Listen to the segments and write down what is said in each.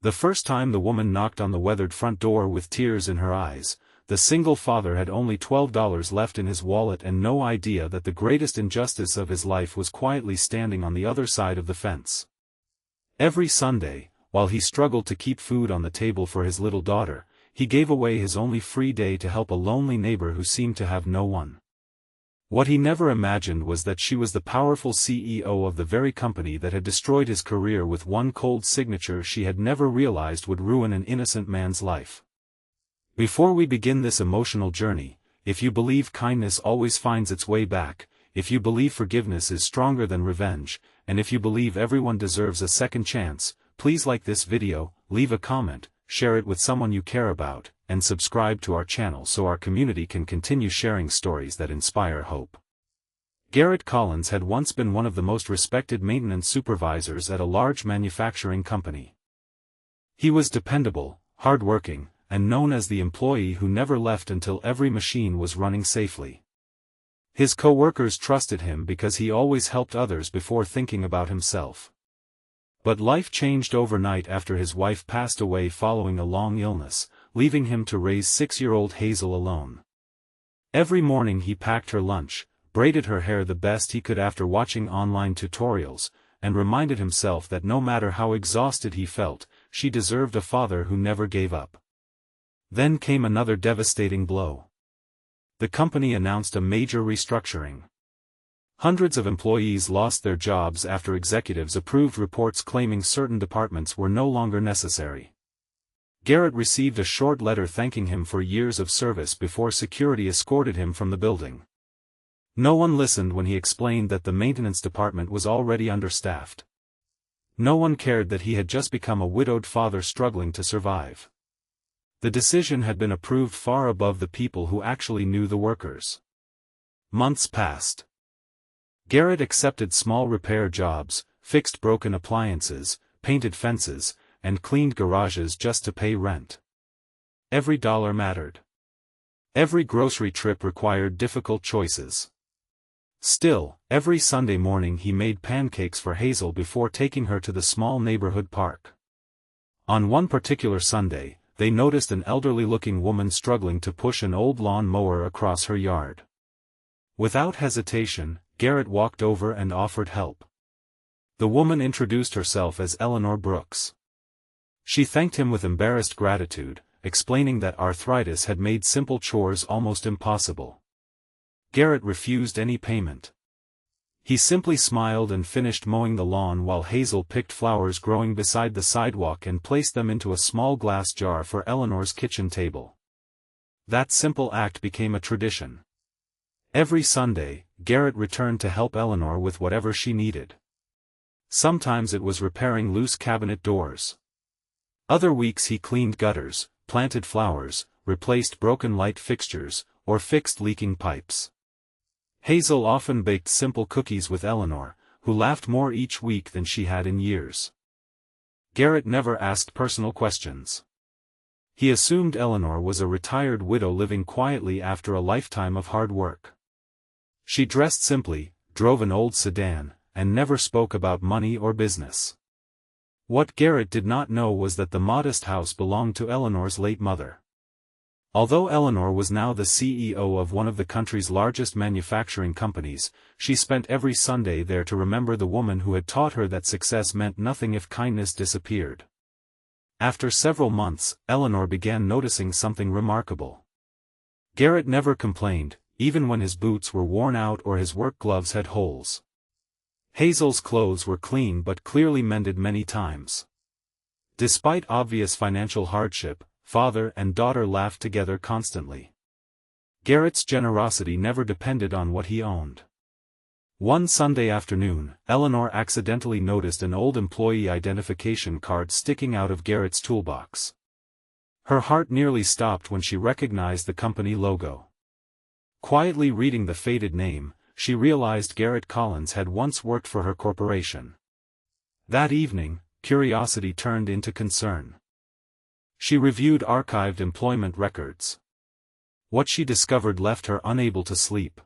The first time the woman knocked on the weathered front door with tears in her eyes, the single father had only $12 left in his wallet and no idea that the greatest injustice of his life was quietly standing on the other side of the fence. Every Sunday, while he struggled to keep food on the table for his little daughter, he gave away his only free day to help a lonely neighbor who seemed to have no one. What he never imagined was that she was the powerful CEO of the very company that had destroyed his career with one cold signature she had never realized would ruin an innocent man's life. Before we begin this emotional journey, if you believe kindness always finds its way back, if you believe forgiveness is stronger than revenge, and if you believe everyone deserves a second chance, please like this video, leave a comment, share it with someone you care about, and subscribe to our channel so our community can continue sharing stories that inspire hope. Garrett Collins had once been one of the most respected maintenance supervisors at a large manufacturing company. He was dependable, hardworking, and known as the employee who never left until every machine was running safely. His co-workers trusted him because he always helped others before thinking about himself. But life changed overnight after his wife passed away following a long illness, leaving him to raise 6-year-old Hazel alone. Every morning he packed her lunch, braided her hair the best he could after watching online tutorials, and reminded himself that no matter how exhausted he felt, she deserved a father who never gave up. Then came another devastating blow. The company announced a major restructuring. Hundreds of employees lost their jobs after executives approved reports claiming certain departments were no longer necessary. Garrett received a short letter thanking him for years of service before security escorted him from the building. No one listened when he explained that the maintenance department was already understaffed. No one cared that he had just become a widowed father struggling to survive. The decision had been approved far above the people who actually knew the workers. Months passed. Garrett accepted small repair jobs, fixed broken appliances, painted fences, and cleaned garages just to pay rent. Every dollar mattered. Every grocery trip required difficult choices. Still, every Sunday morning he made pancakes for Hazel before taking her to the small neighborhood park. On one particular Sunday, they noticed an elderly-looking woman struggling to push an old lawn mower across her yard. Without hesitation, Garrett walked over and offered help. The woman introduced herself as Eleanor Brooks. She thanked him with embarrassed gratitude, explaining that arthritis had made simple chores almost impossible. Garrett refused any payment. He simply smiled and finished mowing the lawn while Hazel picked flowers growing beside the sidewalk and placed them into a small glass jar for Eleanor's kitchen table. That simple act became a tradition. Every Sunday, Garrett returned to help Eleanor with whatever she needed. Sometimes it was repairing loose cabinet doors. Other weeks he cleaned gutters, planted flowers, replaced broken light fixtures, or fixed leaking pipes. Hazel often baked simple cookies with Eleanor, who laughed more each week than she had in years. Garrett never asked personal questions. He assumed Eleanor was a retired widow living quietly after a lifetime of hard work. She dressed simply, drove an old sedan, and never spoke about money or business. What Garrett did not know was that the modest house belonged to Eleanor's late mother. Although Eleanor was now the CEO of one of the country's largest manufacturing companies, she spent every Sunday there to remember the woman who had taught her that success meant nothing if kindness disappeared. After several months, Eleanor began noticing something remarkable. Garrett never complained, even when his boots were worn out or his work gloves had holes. Hazel's clothes were clean but clearly mended many times. Despite obvious financial hardship, father and daughter laughed together constantly. Garrett's generosity never depended on what he owned. One Sunday afternoon, Eleanor accidentally noticed an old employee identification card sticking out of Garrett's toolbox. Her heart nearly stopped when she recognized the company logo. Quietly reading the faded name, she realized Garrett Collins had once worked for her corporation. That evening, curiosity turned into concern. She reviewed archived employment records. What she discovered left her unable to sleep.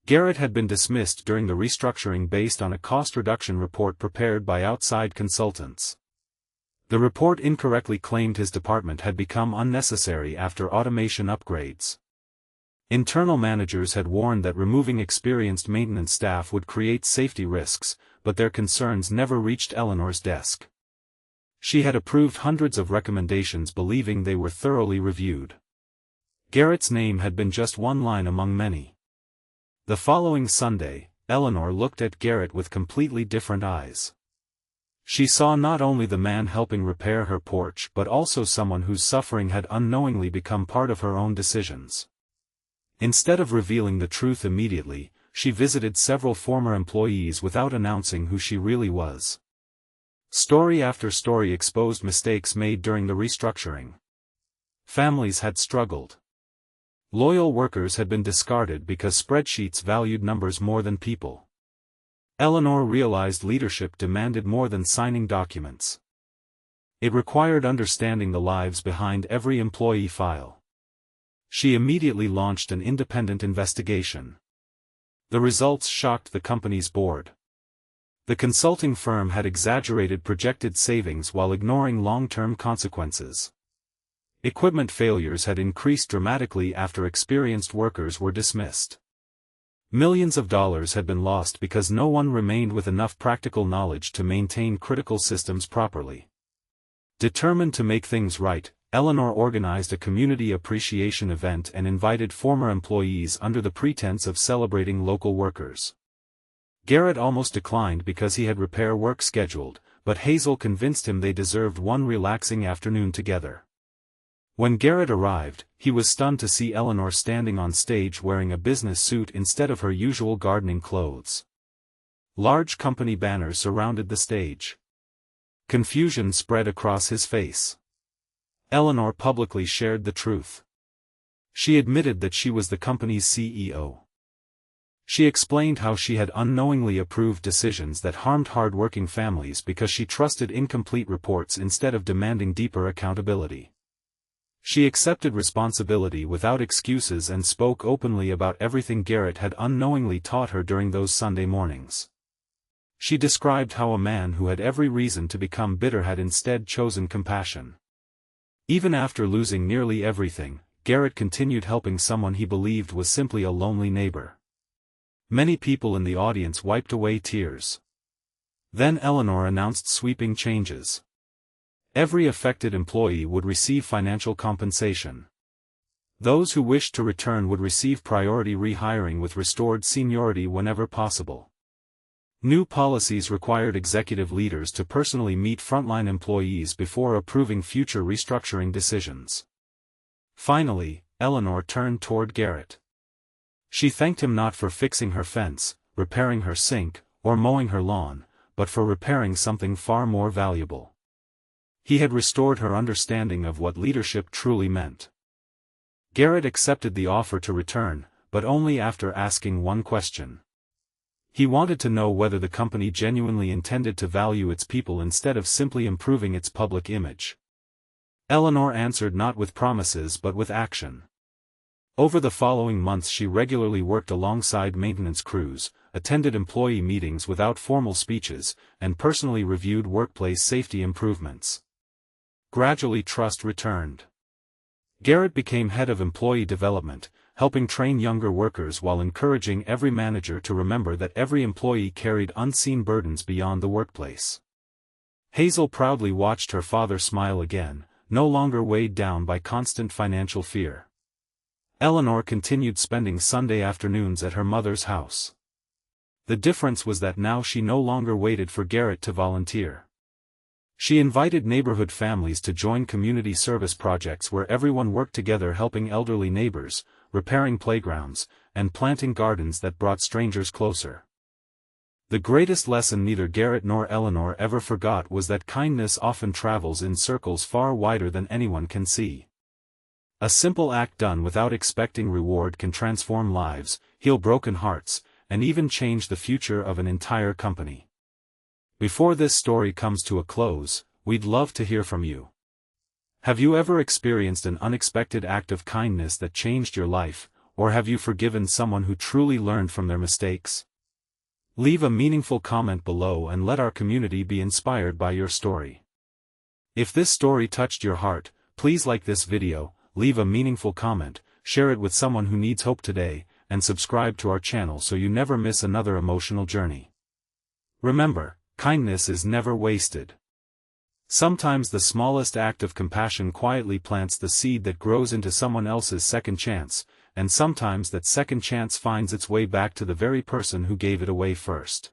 Garrett had been dismissed during the restructuring based on a cost reduction report prepared by outside consultants. The report incorrectly claimed his department had become unnecessary after automation upgrades. Internal managers had warned that removing experienced maintenance staff would create safety risks, but their concerns never reached Eleanor's desk. She had approved hundreds of recommendations believing they were thoroughly reviewed. Garrett's name had been just one line among many. The following Sunday, Eleanor looked at Garrett with completely different eyes. She saw not only the man helping repair her porch but also someone whose suffering had unknowingly become part of her own decisions. Instead of revealing the truth immediately, she visited several former employees without announcing who she really was. Story after story exposed mistakes made during the restructuring. Families had struggled. Loyal workers had been discarded because spreadsheets valued numbers more than people. Eleanor realized leadership demanded more than signing documents. It required understanding the lives behind every employee file. She immediately launched an independent investigation. The results shocked the company's board. The consulting firm had exaggerated projected savings while ignoring long-term consequences. Equipment failures had increased dramatically after experienced workers were dismissed. Millions of dollars had been lost because no one remained with enough practical knowledge to maintain critical systems properly. Determined to make things right, Eleanor organized a community appreciation event and invited former employees under the pretense of celebrating local workers. Garrett almost declined because he had repair work scheduled, but Hazel convinced him they deserved one relaxing afternoon together. When Garrett arrived, he was stunned to see Eleanor standing on stage wearing a business suit instead of her usual gardening clothes. Large company banners surrounded the stage. Confusion spread across his face. Eleanor publicly shared the truth. She admitted that she was the company's CEO. She explained how she had unknowingly approved decisions that harmed hard-working families because she trusted incomplete reports instead of demanding deeper accountability. She accepted responsibility without excuses and spoke openly about everything Garrett had unknowingly taught her during those Sunday mornings. She described how a man who had every reason to become bitter had instead chosen compassion. Even after losing nearly everything, Garrett continued helping someone he believed was simply a lonely neighbor. Many people in the audience wiped away tears. Then Eleanor announced sweeping changes. Every affected employee would receive financial compensation. Those who wished to return would receive priority rehiring with restored seniority whenever possible. New policies required executive leaders to personally meet frontline employees before approving future restructuring decisions. Finally, Eleanor turned toward Garrett. She thanked him not for fixing her fence, repairing her sink, or mowing her lawn, but for repairing something far more valuable. He had restored her understanding of what leadership truly meant. Garrett accepted the offer to return, but only after asking one question. He wanted to know whether the company genuinely intended to value its people instead of simply improving its public image. Eleanor answered not with promises but with action. Over the following months she regularly worked alongside maintenance crews, attended employee meetings without formal speeches, and personally reviewed workplace safety improvements. Gradually trust returned. Garrett became head of employee development, helping train younger workers while encouraging every manager to remember that every employee carried unseen burdens beyond the workplace. Hazel proudly watched her father smile again, no longer weighed down by constant financial fear. Eleanor continued spending Sunday afternoons at her mother's house. The difference was that now she no longer waited for Garrett to volunteer. She invited neighborhood families to join community service projects where everyone worked together helping elderly neighbors, repairing playgrounds, and planting gardens that brought strangers closer. The greatest lesson neither Garrett nor Eleanor ever forgot was that kindness often travels in circles far wider than anyone can see. A simple act done without expecting reward can transform lives, heal broken hearts, and even change the future of an entire company. Before this story comes to a close, we'd love to hear from you. Have you ever experienced an unexpected act of kindness that changed your life, or have you forgiven someone who truly learned from their mistakes? Leave a meaningful comment below and let our community be inspired by your story. If this story touched your heart, please like this video, leave a meaningful comment, share it with someone who needs hope today, and subscribe to our channel so you never miss another emotional journey. Remember, kindness is never wasted. Sometimes the smallest act of compassion quietly plants the seed that grows into someone else's second chance, and sometimes that second chance finds its way back to the very person who gave it away first.